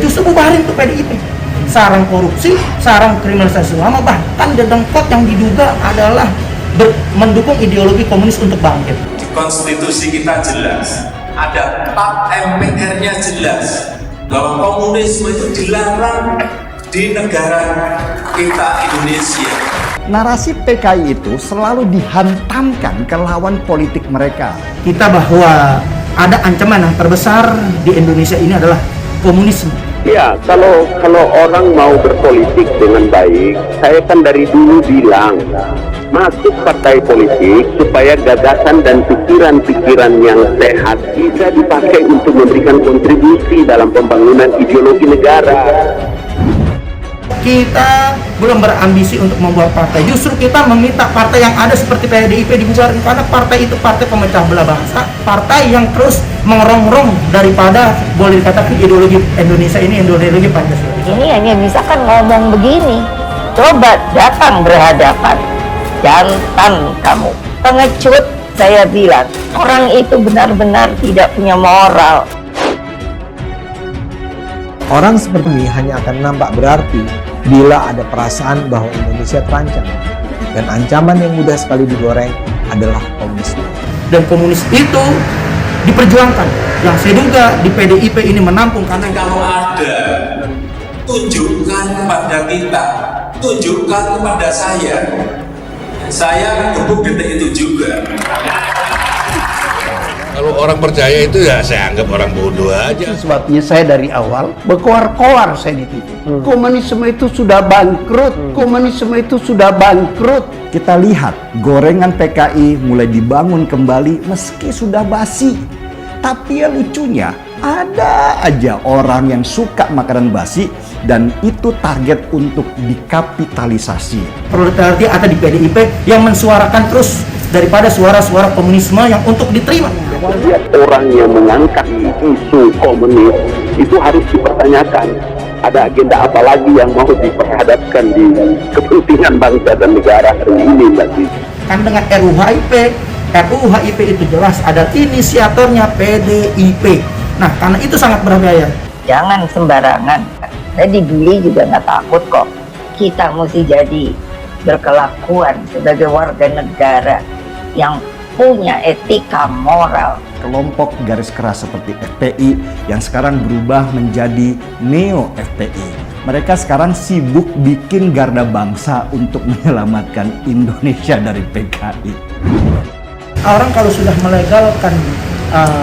Justru bubarin tuh PDIP. Sarang korupsi, sarang kriminalisasi ulama, bahkan dedengkot yang diduga adalah mendukung ideologi komunis untuk bangkit. Di konstitusi kita jelas, ada tap MPR-nya jelas bahwa komunisme itu dilarang di negara kita Indonesia. Narasi PKI itu selalu dihantamkan ke lawan politik mereka. Kita bahwa ada ancaman yang terbesar di Indonesia ini adalah komunisme. Ya, kalau orang mau berpolitik dengan baik, saya kan dari dulu bilang, masuk partai politik supaya gagasan dan pikiran-pikiran yang sehat bisa dipakai untuk memberikan kontribusi dalam pembangunan ideologi negara. Kita belum berambisi untuk membuat partai. Justru kita meminta partai yang ada seperti PDIP dibubarkan karena partai itu partai pemecah belah bangsa, partai yang terus mengerongrong daripada boleh dikatakan ideologi Indonesia ini, ideologi Pancasila. Ini hanya bisa kan ngomong begini. Coba datang berhadapan, jantan kamu. Pengecut, saya bilang orang itu benar-benar tidak punya moral. Orang seperti ini hanya akan nampak berarti bila ada perasaan bahwa Indonesia terancam. Dan ancaman yang mudah sekali digoreng adalah komunisme. Dan komunis itu diperjuangkan. Yang saya duga di PDIP ini menampung karena Kalau ada, tunjukkan kepada kita, tunjukkan kepada saya. Saya gebuk detik itu juga. Kalau orang percaya itu ya saya anggap orang bodoh aja. Sebabnya saya dari awal berkoar-koar saya di TV. Komunisme itu sudah bangkrut. Komunisme itu sudah bangkrut. Kita lihat gorengan PKI mulai dibangun kembali meski sudah basi. Tapi yang lucunya ada aja orang yang suka makanan basi dan itu target untuk dikapitalisasi. proletariat ada di PDIP yang mensuarakan terus daripada suara-suara komunisme yang untuk diterima. Setiap orang yang mengangkat isu komunis itu harus dipertanyakan. Ada agenda apa lagi yang mau diperhadapkan di kepentingan bangsa dan negara hari ini, Mbak Cici? Kan dengan RUU HIP itu jelas ada inisiatornya PDIP. Nah, karena itu sangat berbahaya. Jangan sembarangan. Saya dibully juga nggak takut kok. Kita mesti jadi berkelakuan sebagai warga negara yang punya etika moral. Kelompok garis keras seperti FPI yang sekarang berubah menjadi Neo FPI. Mereka sekarang sibuk bikin garda bangsa untuk menyelamatkan Indonesia dari PKI. Orang kalau sudah melegalkan,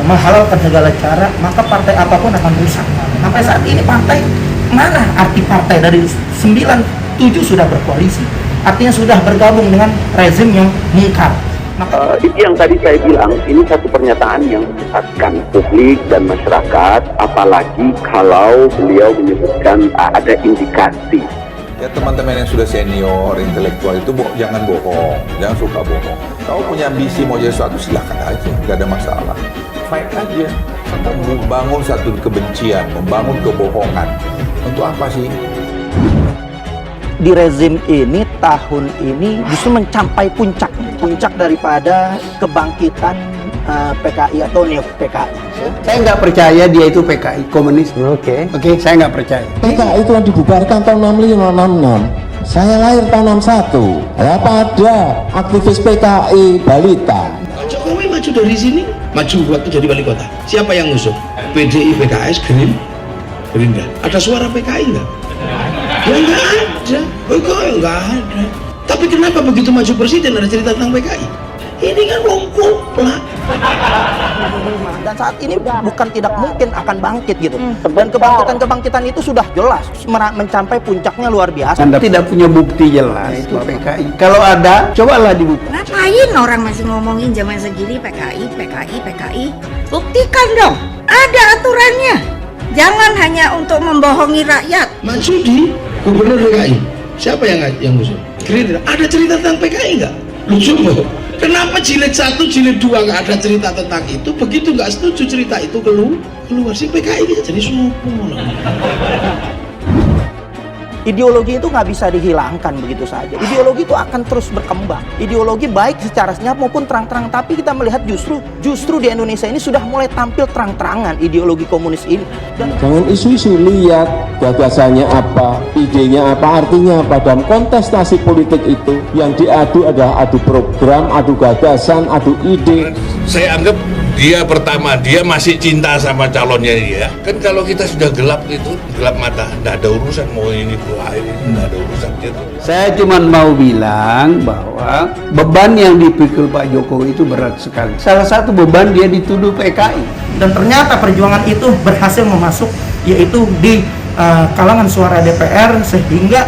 menghalalkan segala cara, maka partai apapun akan rusak. Sampai saat ini partai, mana arti partai dari 97 sudah berkoalisi? Artinya sudah bergabung dengan rezim yang mungkar. Itu yang tadi saya bilang, ini satu pernyataan yang menyesatkan publik dan masyarakat, apalagi kalau beliau menyebutkan ada indikasi. Ya teman-teman yang sudah senior, intelektual itu jangan bohong, jangan suka bohong. Kau punya ambisi mau jadi sesuatu silahkan aja, nggak ada masalah. Fight aja, membangun satu kebencian, membangun kebohongan. Untuk apa sih? Di rezim ini tahun ini justru mencapai puncak daripada kebangkitan PKI atau neo PKI. Saya nggak percaya dia itu PKI komunis. Oke, saya nggak percaya. PKI telah dibubarkan tahun 65, 66. Saya lahir tahun 61. Apa ada aktivis PKI balita? Jokowi maju dari sini, maju buat jadi wali kota. Siapa yang ngusung? PDI, PKS, Gerindra. Ada suara PKI nggak? Ya nggak ada. Nggak ada. Tapi kenapa begitu maju presiden ada cerita tentang PKI? Ini kan longkok. Dan saat ini bukan tidak mungkin akan bangkit gitu. Dan kebangkitan itu sudah jelas mencapai puncaknya luar biasa. Anda tidak punya bukti jelas itu PKI. Kalau ada, cobalah dibuktikan. Ngapain orang masih ngomongin zaman segini PKI? Buktikan dong, ada aturannya. Jangan hanya untuk membohongi rakyat. Mansudi, gubernur DKI. Siapa yang ngusung? Gerindra. Ada cerita tentang PKI nggak? Lucu kok. Kenapa jilid 1, jilid 2 nggak ada cerita tentang itu? Begitu nggak setuju cerita itu keluar si PKI jadi sopo. Ideologi itu nggak bisa dihilangkan begitu saja. Ideologi itu akan terus berkembang. Ideologi baik secara senyap maupun terang-terang. Tapi kita melihat justru di Indonesia ini sudah mulai tampil terang-terangan ideologi komunis ini. Dan jangan isu-isu, lihat gagasannya apa, idenya apa, artinya apa. Dalam kontestasi politik itu yang diadu adalah adu program, adu gagasan, adu ide. Saya anggap dia pertama, dia masih cinta sama calonnya dia. Kan kalau kita sudah gelap itu, gelap mata, nggak ada urusan mau ini keluar ini, nggak ada urusan gitu. Saya cuma mau bilang bahwa beban yang dipikul Pak Jokowi itu berat sekali. Salah satu beban dia dituduh PKI. Dan ternyata perjuangan itu berhasil memasuk, yaitu di kalangan suara DPR, sehingga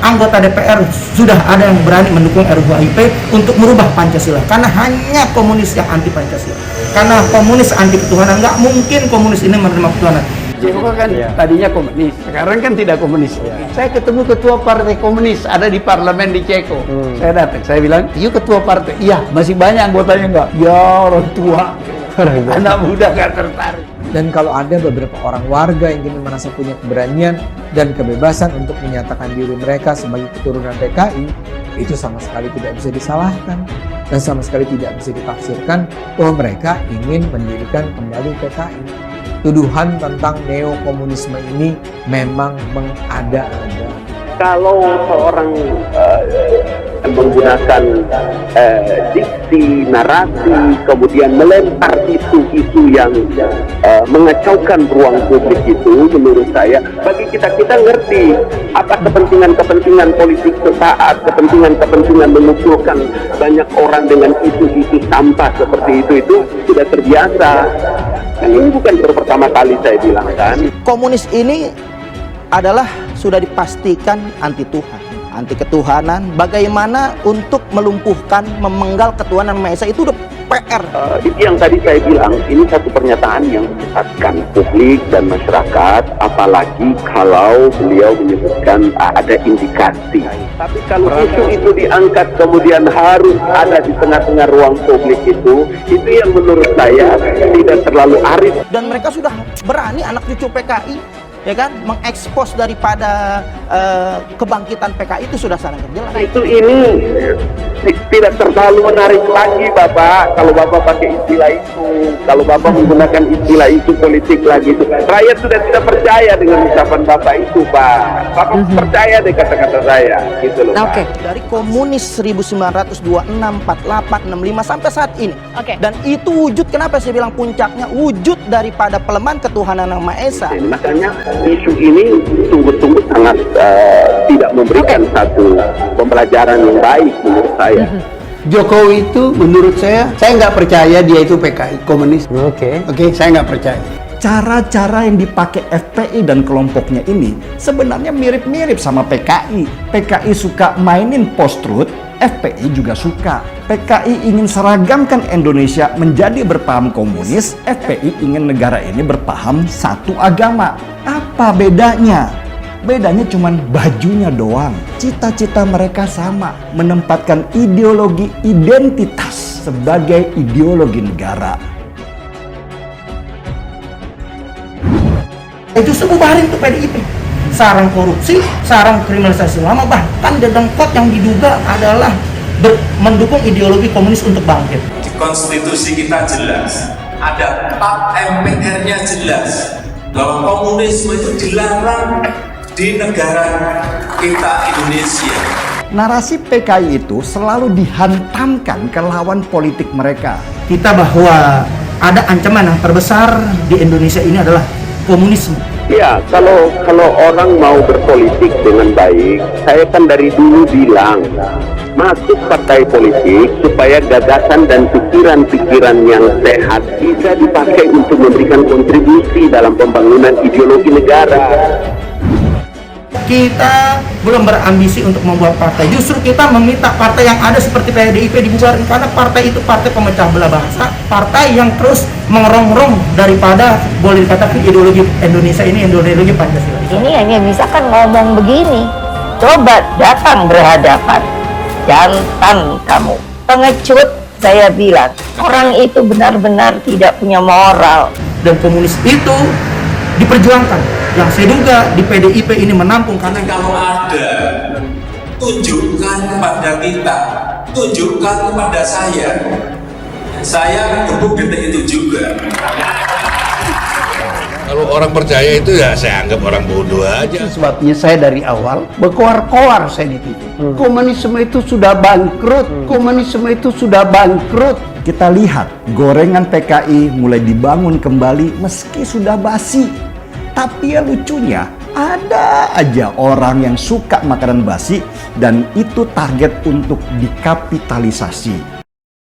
anggota DPR sudah ada yang berani mendukung RUU-HIP untuk merubah Pancasila. Karena hanya komunis yang anti Pancasila. Karena komunis anti ketuhanan, nggak mungkin komunis ini menerima ketuhanan. Ceko kan tadinya komunis, sekarang kan tidak komunis. Saya ketemu ketua partai komunis ada di parlemen di Ceko. Saya datang, saya bilang, "Yuk ketua partai." Iya, masih banyak anggotanya enggak? Ya, orang tua. Anak muda nggak tertarik. Dan kalau ada beberapa orang warga yang ingin merasa punya keberanian dan kebebasan untuk menyatakan diri mereka sebagai keturunan PKI, itu sama sekali tidak bisa disalahkan dan sama sekali tidak bisa ditafsirkan bahwa mereka ingin mendirikan kembali PKI. Tuduhan tentang neokomunisme ini memang mengada-ada. Kalau seorang menggunakan diksi, narasi, kemudian melempar isu-isu yang mengacaukan ruang publik itu, menurut saya, bagi kita ngerti apa kepentingan politik sesaat, kepentingan memunculkan banyak orang dengan isu-isu sampah seperti itu sudah terbiasa. Ini bukan baru pertama kali saya bilang kan. Komunis ini adalah sudah dipastikan anti Tuhan, anti ketuhanan. Bagaimana untuk melumpuhkan, memenggal ketuhanan Maha Esa itu udah PR. Itu yang tadi saya bilang, ini satu pernyataan yang menyesatkan publik dan masyarakat, apalagi kalau beliau menyebutkan ada indikasi. Tapi kalau isu itu diangkat kemudian harus ada di tengah-tengah ruang publik itu yang menurut saya tidak terlalu arif. Dan mereka sudah berani, anak cucu PKI, ya kan, mengekspos daripada kebangkitan PKI itu sudah sangat jelas. Itu ini tidak terlalu menarik lagi, Bapak, kalau Bapak pakai istilah itu, kalau Bapak menggunakan istilah itu politik lagi itu. Rakyat sudah tidak percaya dengan ucapan Bapak itu, Pak. Bapak percaya deh kata-kata saya, gitu loh, Pak. Dari komunis 1926, 48, 65 sampai saat ini. Dan itu wujud, kenapa saya bilang puncaknya, wujud daripada pelemahan ketuhanan Yang Maha Esa. Makanya isu ini sungguh-sungguh sangat tidak memberikan satu pembelajaran yang baik menurut saya. Jokowi itu menurut saya nggak percaya dia itu PKI komunis. Oke, saya nggak percaya. Cara-cara yang dipakai FPI dan kelompoknya ini sebenarnya mirip-mirip sama PKI. PKI suka mainin post-truth, FPI juga suka. PKI ingin seragamkan Indonesia menjadi berpaham komunis, FPI ingin negara ini berpaham satu agama. Apa bedanya? Bedanya cuma bajunya doang. Cita-cita mereka sama, menempatkan ideologi identitas sebagai ideologi negara. Justru bubarin tuh PDIP. Sarang korupsi, sarang kriminalisasi ulama, bahkan dedengkot yang diduga adalah mendukung ideologi komunis untuk bangkit. Di konstitusi kita jelas, ada tap MPR-nya jelas, bahwa komunisme itu dilarang di negara kita Indonesia. Narasi PKI itu selalu dihantamkan ke lawan politik mereka. Kita bahwa ada ancaman yang terbesar di Indonesia ini adalah komunisme. Ya, kalau orang mau berpolitik dengan baik, saya kan dari dulu bilang, masuk partai politik supaya gagasan dan pikiran-pikiran yang sehat bisa dipakai untuk memberikan kontribusi dalam pembangunan ideologi negara. Kita belum berambisi untuk membuat partai. Justru kita meminta partai yang ada seperti PDIP dibubarin, karena partai itu partai pemecah belah bangsa, partai yang terus mengerongrong daripada, boleh dikatakan, ideologi Indonesia ini, ideologi Pancasila. Ini hanya bisa kan ngomong begini. Coba datang berhadapan. Jantan kamu. Pengecut, saya bilang. Orang itu benar-benar tidak punya moral. Dan komunis itu diperjuangkan yang saya duga di PDIP ini menampung karena kalau ada, tunjukkan kepada kita, tunjukkan kepada saya gebuk detik itu juga. Kalau orang percaya itu ya saya anggap orang bodoh aja. Sebabnya saya dari awal berkoar-koar saya di TV. Komunisme itu sudah bangkrut. Komunisme itu sudah bangkrut. Kita lihat gorengan PKI mulai dibangun kembali meski sudah basi. Tapi ya lucunya ada aja orang yang suka makanan basi dan itu target untuk dikapitalisasi.